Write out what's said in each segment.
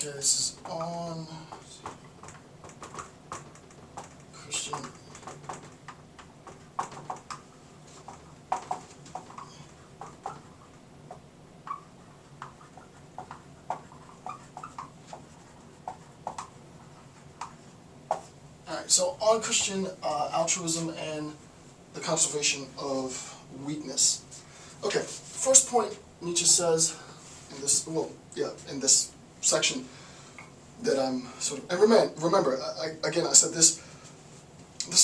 Okay, this is on Christian. Alright, so on Christian altruism and the conservation of weakness. Okay, first point Nietzsche says in this, in this section that I'm sort of, and remember, again, I said this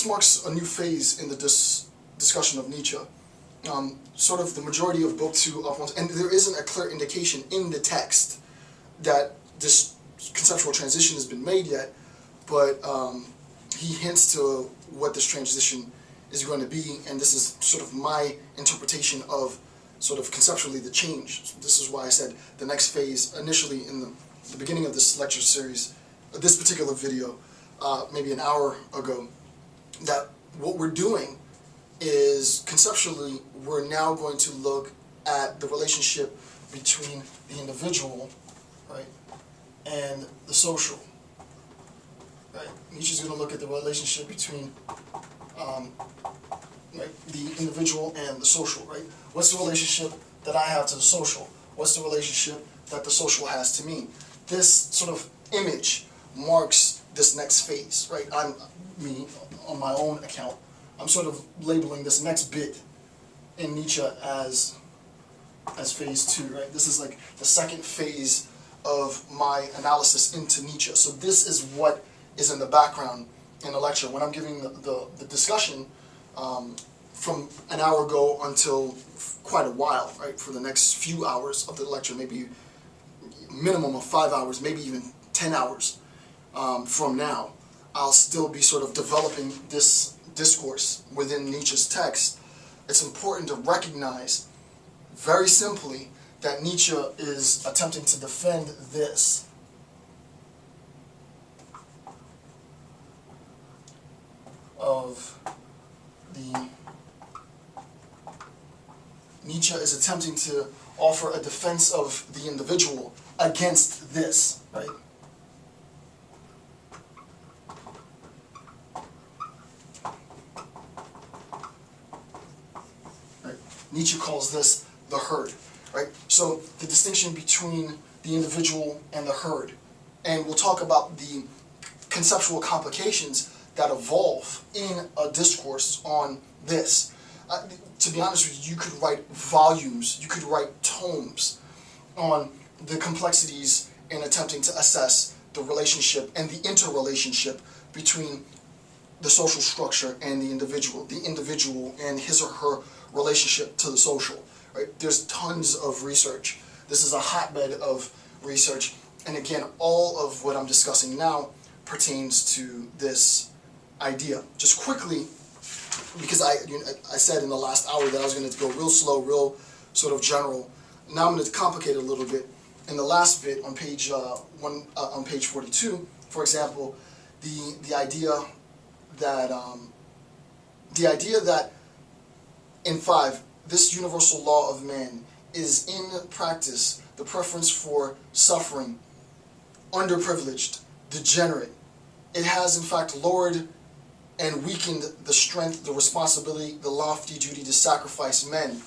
marks a new phase in the discussion of Nietzsche. Sort of the majority of book 2 up, and there isn't a clear indication in the text that this conceptual transition has been made yet, but he hints to what this transition is going to be, and this is sort of my interpretation of sort of conceptually the change. This is why I said the next phase initially in the beginning of this lecture series, this particular video, maybe an hour ago, that what we're doing is conceptually we're now going to look at the relationship between the individual, right, and the social. Right? Nietzsche's going to look at the relationship between right, the individual and the social. Right? What's the relationship that I have to the social? What's the relationship that the social has to me? This sort of image marks this next phase. Right? Me on my own account, I'm sort of labeling this next bit in Nietzsche as phase 2. Right? This is like the second phase of my analysis into Nietzsche. So this is what is in the background in the lecture. When I'm giving the discussion from an hour ago until quite a while, right, for the next few hours of the lecture, maybe minimum of 5 hours, maybe even 10 hours from now, I'll still be sort of developing this discourse within Nietzsche's text. It's important to recognize very simply that Nietzsche is attempting to defend this. Nietzsche is attempting to offer a defense of the individual against this, right? Nietzsche calls this the herd, right? So the distinction between the individual and the herd, and we'll talk about the conceptual complications that evolve in a discourse on this. To be honest with you, you could write volumes, you could write tomes on the complexities in attempting to assess the relationship and the interrelationship between the social structure and the individual and his or her relationship to the social. Right? There's tons of research. This is a hotbed of research, and again, all of what I'm discussing now pertains to this idea. Just quickly, because I said in the last hour that I was going to go real slow, real sort of general. Now I'm going to complicate it a little bit. In the last bit on page on page 42, for example, the idea that in 5, this universal law of man is in practice the preference for suffering, underprivileged, degenerate. It has in fact lowered and weakened the strength, the responsibility, the lofty duty to sacrifice men.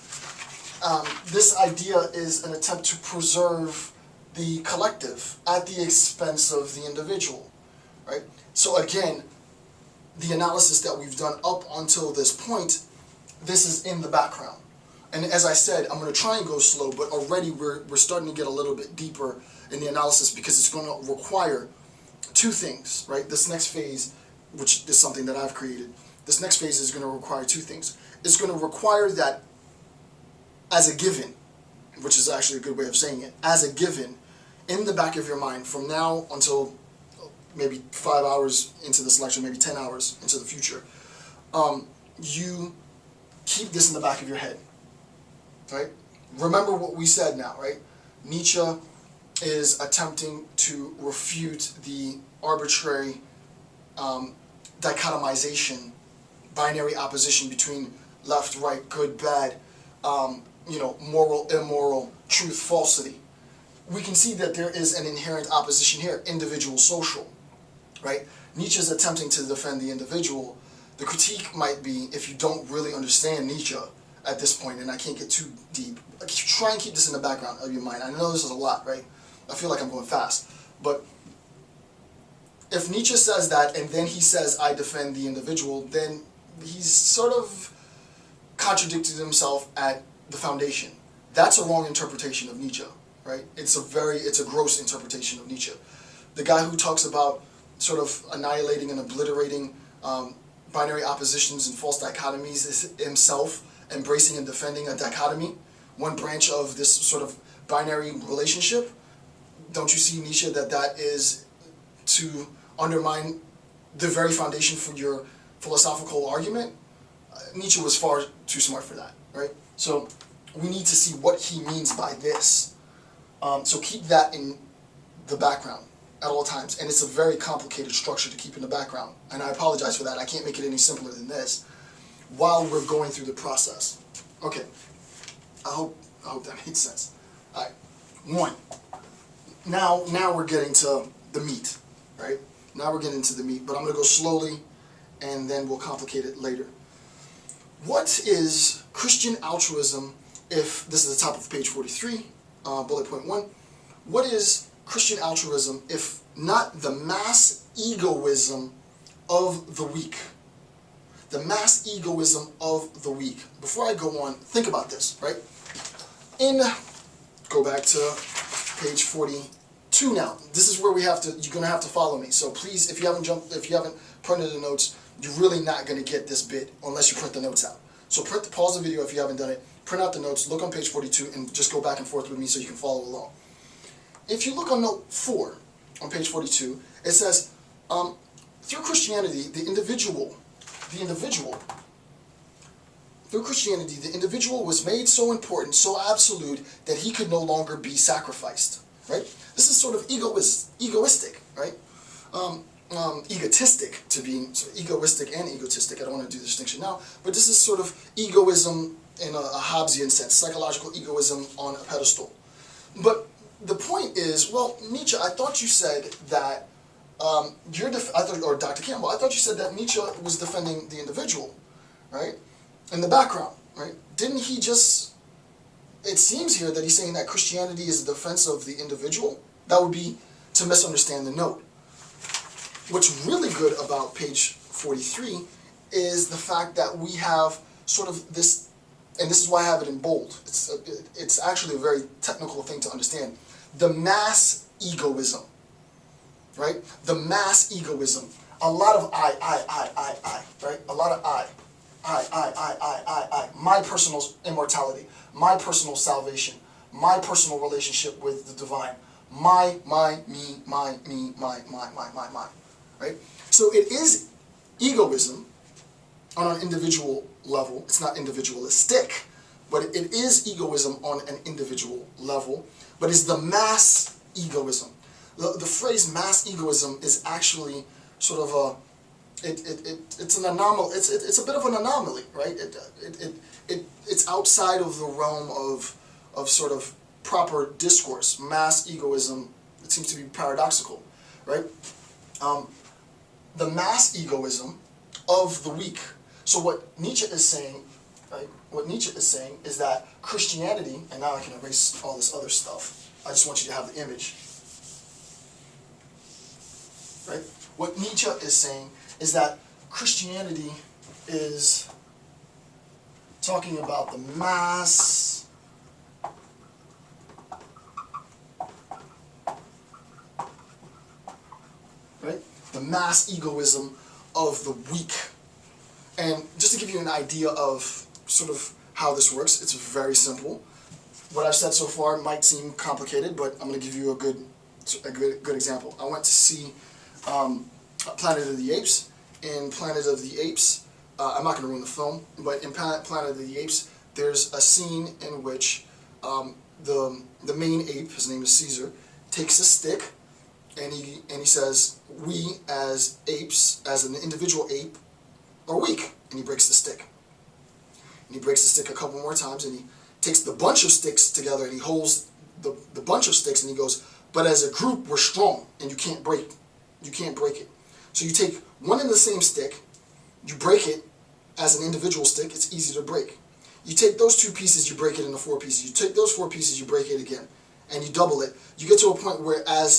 This idea is an attempt to preserve the collective at the expense of the individual, right? So again, the analysis that we've done up until this point, this is in the background. And as I said, I'm going to try and go slow, but already we're starting to get a little bit deeper in the analysis because it's going to require two things, right? This next phase, which is something that I've created, this next phase is going to require two things. It's going to require that as a given, which is actually a good way of saying it, as a given, in the back of your mind from now until maybe 5 hours into this lecture, maybe 10 hours into the future, you keep this in the back of your head, right? Remember what we said now, right? Nietzsche is attempting to refute the arbitrary dichotomization, binary opposition between left, right, good, bad, moral, immoral, truth, falsity. we can see that there is an inherent opposition here, individual-social, right? Nietzsche is attempting to defend the individual. The critique might be, if you don't really understand Nietzsche at this point, and I can't get too deep, try and keep this in the background of your mind. I know this is a lot, right? I feel like I'm going fast. But if Nietzsche says that, and then he says, I defend the individual, then he's sort of contradicted himself at the foundation. That's a wrong interpretation of Nietzsche, right? It's a gross interpretation of Nietzsche. The guy who talks about sort of annihilating and obliterating binary oppositions and false dichotomies is himself embracing and defending a dichotomy, one branch of this sort of binary relationship. Don't you see, Nietzsche, that is to undermine the very foundation for your philosophical argument? Nietzsche was far too smart for that, right? So we need to see what he means by this. So keep that in the background at all times. And it's a very complicated structure to keep in the background. And I apologize for that. I can't make it any simpler than this while we're going through the process. Okay. I hope that made sense. All right. 1. Now we're getting to the meat, right? Now we're getting to the meat, but I'm going to go slowly and then we'll complicate it later. What is Christian altruism if, this is the top of page 43, bullet point 1, what is Christian altruism if not the mass egoism of the weak? The mass egoism of the weak. Before I go on, think about this, right? Go back to page 42 now. This is where you're going to have to follow me. So please, if you haven't printed the notes, you're really not going to get this bit unless you print the notes out. So pause the video if you haven't done it, print out the notes, look on page 42, and just go back and forth with me so you can follow along. If you look on note 4 on page 42, it says, through Christianity, through Christianity, the individual was made so important, so absolute, that he could no longer be sacrificed, right? This is sort of egoistic, right? Egotistic, to be sort of egoistic and egotistic. I don't want to do the distinction now, but this is sort of egoism in a Hobbesian sense, psychological egoism on a pedestal. But the point is, well, Nietzsche, I thought you said that or Dr. Campbell, I thought you said that Nietzsche was defending the individual, right? In the background, right? Didn't he just? It seems here that he's saying that Christianity is a defense of the individual. That would be to misunderstand the note. What's really good about page 43 is the fact that we have sort of this, and this is why I have it in bold. It's actually a very technical thing to understand. The mass egoism, right? The mass egoism. A lot of I, right? A lot of I. My personal immortality, my personal salvation, my personal relationship with the divine. My, me, my, right? So it is egoism on an individual level. It's not individualistic, but it is egoism on an individual level. But it's the mass egoism. The phrase mass egoism is actually sort of a, it's an anomaly. It's a bit of an anomaly, right? It's outside of the realm of sort of proper discourse. Mass egoism, it seems to be paradoxical, right? The mass egoism of the weak. So what Nietzsche is saying, right? What Nietzsche is saying is that Christianity, and now I can erase all this other stuff. I just want you to have the image, right? What Nietzsche is saying is that Christianity is talking about the mass the mass egoism of the weak. And just to give you an idea of sort of how this works, it's very simple. What I've said so far might seem complicated, but I'm going to give you a good example. I went to see Planet of the Apes. In Planet of the Apes, I'm not going to ruin the film, but in Planet of the Apes, there's a scene in which the main ape, his name is Caesar, takes a stick and he says, we as apes, as an individual ape, are weak. And he breaks the stick. And he breaks the stick a couple more times, and he takes the bunch of sticks together and he holds the bunch of sticks, and he goes, but as a group, we're strong, and you can't break it. So you take one and the same stick, you break it as an individual stick, it's easy to break. You take those 2 pieces, you break it into 4 pieces. You take those 4 pieces, you break it again, and you double it. You get to a point where as